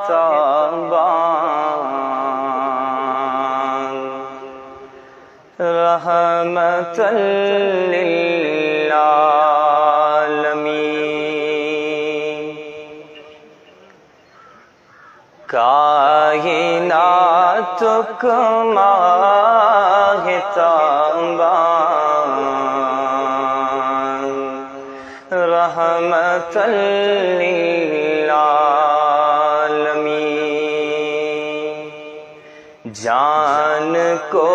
تابان رحمت للعالمین کائنات کا ماہ تابان رحمت للعالمین جان کو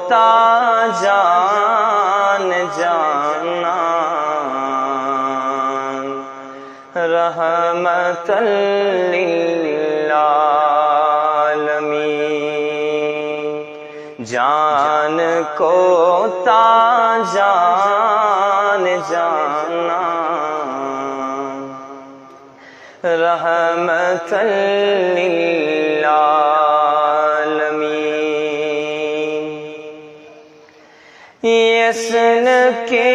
تاجان جانا رحمت للعالمین جان کو تاجان جانا رحمت للعالمین یسن کے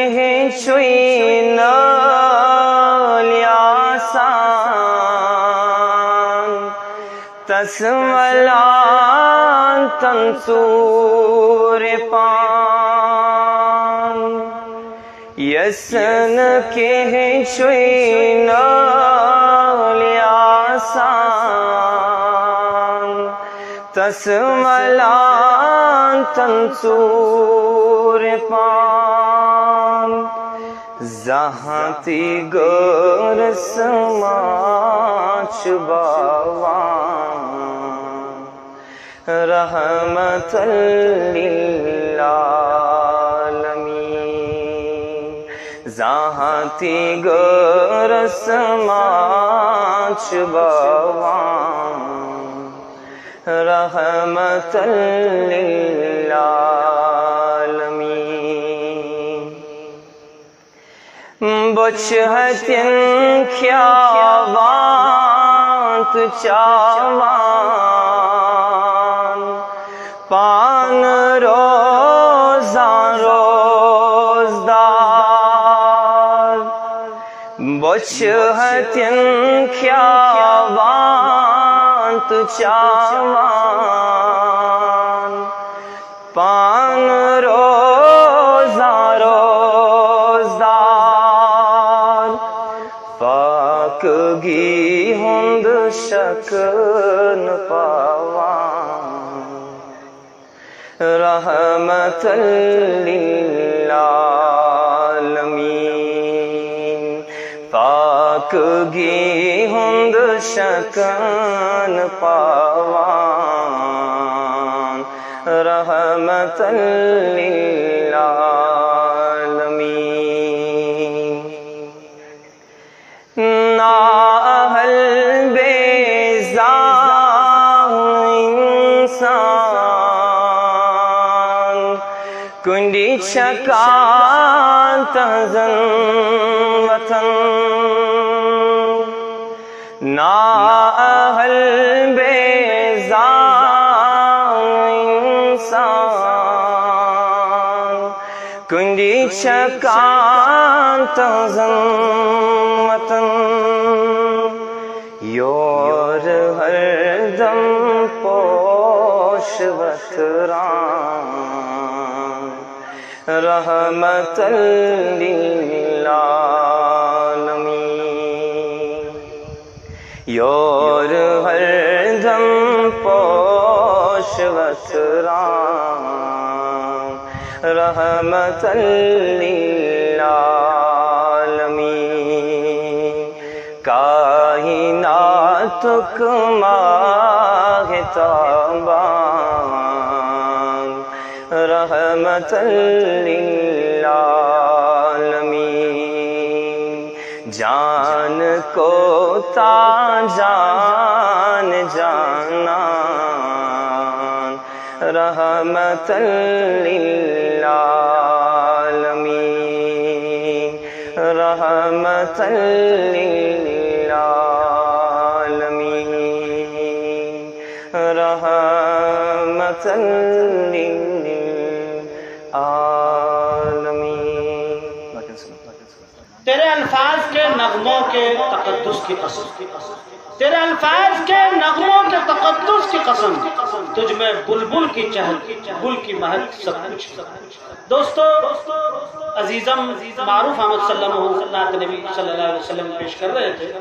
چوئینا لیاسان تسملان تنصور پان یسن کے چوئینا لیاسان تسملان تنصور پان زہاں گر سماچ باوان رحمت للعالمین زہاں گر سماچ باوان رحمت للعالمین بچہتن کھیاوان تو چاوان پان روزان روزدار بچہتن کھیاوان تو چاوان پان روزان روزدار پاکگی ہند شکن پاوان رحمت للعالمین پاکگی ہند شکن پاوان رحمت للعالمین نااہل بیزار انسان کنڈی چکان تہزن وطن نااہل بیزار انسان کنڈی چکان تہزن وطن یور ہر دم پوش وطران رحمت للعالمین یور ہر دم پوش وطران رحمت للعالمین کائنات کا ماہ تابان رحمت للعالمین جان کو تاجان جانا رحمت للعالمین رحمت للعالمین رحمت للعالمین. تیرے الفاظ کے نغموں کے تقدس کی قسم تیرے الفاظ کے نغموں کے تقدس کی قسم، تجھ میں بلبل کی چہل، گل کی مہک سب کچھ۔ دوستو عزیزم، معروف احمد صلی اللہ علیہ وسلم پیش کر رہے تھے